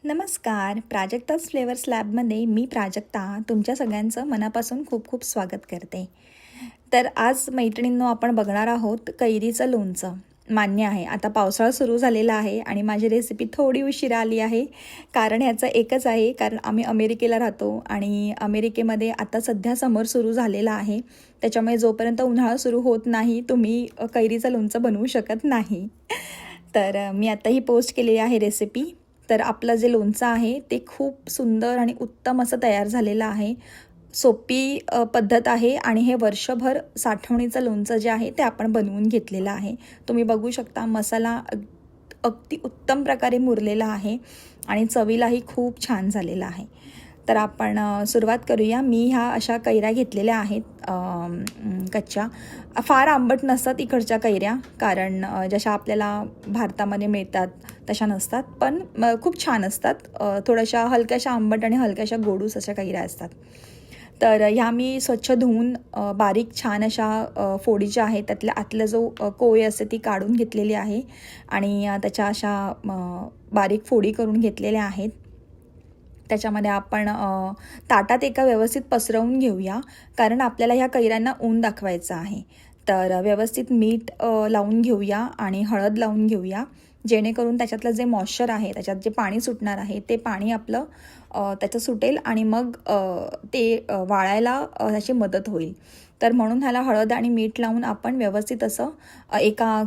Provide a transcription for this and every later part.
नमस्कार. प्राजक्ताच फ्लेवर्स लॅबमध्ये मी प्राजक्ता तुमच्या सगळ्यांचं मनापासून खूप खूप स्वागत करते. तर आज मैत्रिणींनो आपण बघणार आहोत कैरीचं लोणचं. मान्य आहे आता पावसाळा सुरू झालेला आहे आणि माझी रेसिपी थोडी उशिरा आली आहे. कारण ह्याचं एकच आहे, कारण आम्ही अमेरिकेला राहतो आणि अमेरिकेमध्ये आता सध्या समर सुरू झालेला आहे. त्याच्यामुळे जोपर्यंत उन्हाळा सुरू होत नाही तुम्ही कैरीचं लोणचं बनवू शकत नाही. तर मी आता ही पोस्ट केलेली आहे रेसिपी. तर आपलं जे लोणचं आहे ते खूप सुंदर आणि उत्तम असं तयार झालेलं आहे. सोपी पद्धत आहे आणि हे वर्षभर साठवणीचं लोणचं जे आहे ते आपण बनवून घेतलेलं आहे. तुम्ही बघू शकता मसाला अगदी उत्तम प्रकारे मुरलेला आहे आणि चवीलाही खूप छान झालेला आहे. तर आपण सुरुवात करूया. मी ह्या अशा कैऱ्या घेतलेल्या आहेत कच्च्या. फार आंबट नसतात इकडच्या कैऱ्या, कारण जशा आपल्याला भारतामध्ये मिळतात तशा नसतात, पण खूप छान असतात. थोड्याशा हलक्याशा आंबट आणि हलक्याशा गोडूस अशा कैऱ्या असतात. तर ह्या मी स्वच्छ धुवून बारीक छान अशा फोडीच्या आहेत. त्यातल्या आतला जो कोय असते ती काढून घेतलेली आहे आणि त्याच्या अशा बारीक फोडी करून घेतलेल्या आहेत. त्याच्यामध्ये आपण ताटात एका व्यवस्थित पसरवून घेऊया, कारण आपल्याला ह्या कैऱ्यांना ऊन दाखवायचं आहे. तर व्यवस्थित मीठ लावून घेऊया आणि हळद लावून घेऊया, जेणेकरून त्याच्यातलं जे मॉइश्चर आहे, त्याच्यात जे पाणी सुटणार आहे ते पाणी आपलं त्याचं सुटेल आणि मग ते वाळायला त्याची मदत होईल. तर म्हणून ह्याला हळद आणि मीठ लावून आपण व्यवस्थित असं एका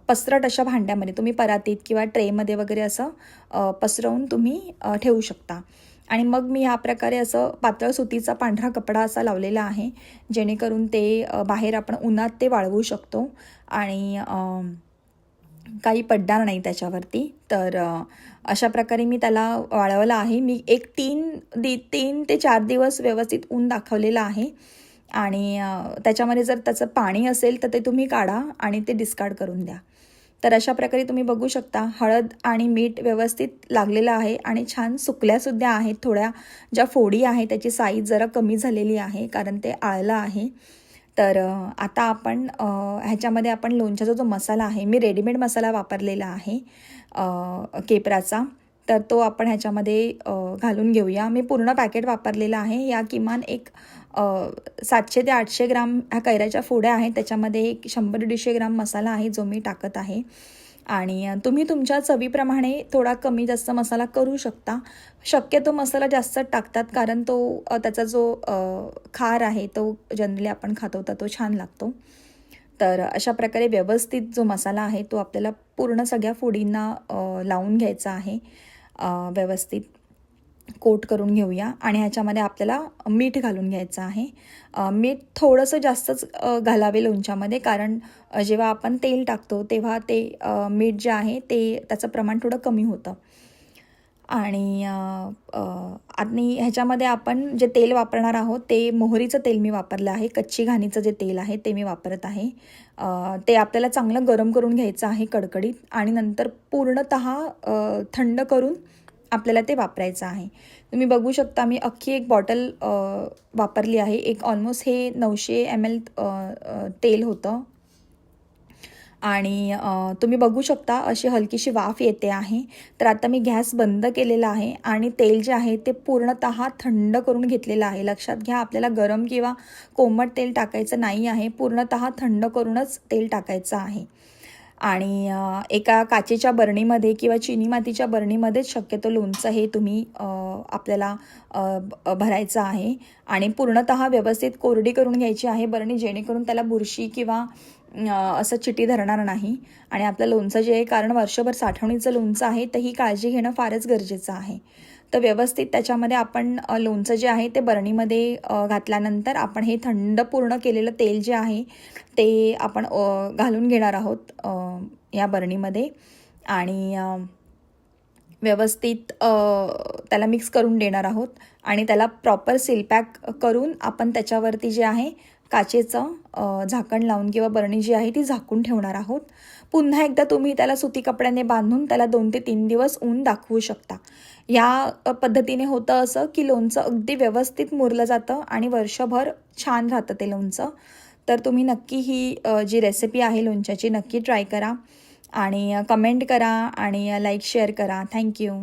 पसरट अशा भांड्यामध्ये, तुम्ही परातीत किंवा ट्रेमध्ये वगैरे असं पसरवून तुम्ही ठेवू शकता. आणि मग मी ह्या प्रकारे असं पातळ सुतीचा पांढरा कपडा असा लावलेला आहे, जेणेकरून ते बाहेर आपण उन्हात ते वाळवू शकतो आणि काही पडणार नाही त्याच्यावरती. तर अशा प्रकारे मी त्याला वाळवलं आहे. मी एक 3 ते 4 दिवस व्यवस्थित ऊन दाखवलेलं आहे आणि त्याच्यामध्ये जर त्याचं पाणी असेल तर ते तुम्ही काढा आणि ते डिस्कार्ड करून द्या. तर अशा प्रकारे तुम्ही बघू शकता हळद आणि मीठ व्यवस्थित लागलेलं आहे आणि छान सुकल्यासुद्धा आहेत. थोड्या ज्या फोडी आहे त्याची साईज जरा कमी झालेली आहे, कारण ते आळलं आहे. तर आता आपण ह्याच्यामध्ये आपण लोणच्याचा जो मसाला आहे, मी रेडीमेड मसाला वापरलेला आहे केपराचा. तर तो आपण ह्याच्यामध्ये घालून घेऊया. मी पूर्ण पॅकेट वापरलेलं आहे. या किमान एक 700 ते 800 ग्राम ह्या कैऱ्याच्या फोड्या आहेत. त्याच्यामध्ये एक 100-150 ग्राम मसाला आहे जो मी टाकत आहे. आणि तुम्ही तुमच्या चवीप्रमाणे थोडा कमी जास्त मसाला करू शकता. शक्यतो मसाला जास्त टाकतात, कारण तो त्याचा जो खार आहे तो जनरली आपण खातो तर तो छान लागतो. तर अशा प्रकारे व्यवस्थित जो मसाला आहे तो आपल्याला पूर्ण सगळ्या फोडींना लावून घ्यायचा आहे. व्यवस्थित कोट करून घेऊया आणि ह्याच्यामध्ये आपल्याला मीठ घालून घ्यायचं आहे. मीठ थोडंसं जास्तच घालावे लोणच्यामध्ये, कारण जेव्हा आपण तेल टाकतो तेव्हा ते मीठ जे आहे ते त्याचं प्रमाण थोडं कमी होतं. आणि आणि ह्याच्यामध्ये आपण जे तेल वापरणार आहोत ते मोहरीचं तेल मी वापरलं आहे. कच्ची घाणीचं जे तेल आहे ते मी वापरत आहे. ते आपल्याला चांगलं गरम करून घ्यायचं आहे कडकडीत आणि नंतर पूर्णतः थंड करून आपल्याला ते वापरायचं आहे. तुम्ही बघू शकता मी अख्खी एक बॉटल वापरली आहे. एक ऑलमोस्ट हे 900 ml तेल होतं आणि तुम्ही बघू शकता अशी हलकीशी वाफ येते आहे. तर आता मी गॅस बंद केलेला आहे आणि तेल जे आहे ते पूर्णतः थंड करून घेतलेलं आहे. लक्षात घ्या, आपल्याला गरम किंवा कोमट तेल टाकायचं नाही आहे. पूर्णतः थंड करूनच तेल टाकायचं आहे. आणि एका काचेच्या बरणीमध्ये किंवा चिनी मातीच्या बरणीमध्येच शक्यतो लोणचं हे तुम्ही आपल्याला भरायचं आहे आणि पूर्णतः व्यवस्थित कोरडी करून घ्यायची आहे बरणी, जेणेकरून त्याला बुरशी किंवा असं चिटी धरणार नाही. आणि आपलं लोणचं जे आहे, कारण वर्षभर साठवणीचं लोणचं आहे, तर ही काळजी घेणं फारच गरजेचं आहे. तर व्यवस्थित त्याच्यामध्ये आपण लोणचं जे आहे ते बरणीमध्ये घातल्यानंतर आपण हे थंड पूर्ण केलेलं तेल जे आहे ते आपण घालून घेणार आहोत या बरणीमध्ये आणि व्यवस्थित त्याला मिक्स करून देणार आहोत आणि त्याला प्रॉपर सीलपॅक करून आपण त्याच्यावरती जे आहे काचेचं झाकण लावून किंवा बरणी जी आहे ती झाकून ठेवणार आहोत. पुन्हा एकदा तुम्ही त्याला सुती कपड्याने बांधून त्याला 2 ते 3 दिवस ऊन दाखवू शकता. या पद्धतीने होतं असं की लोणचं अगदी व्यवस्थित मुरलं जातं आणि वर्षभर छान राहतं ते लोणचं. तर तुम्ही नक्की ही जी रेसिपी आहे लोणच्याची नक्की ट्राय करा आणि कमेंट करा आणि लाईक शेअर करा. थँक्यू.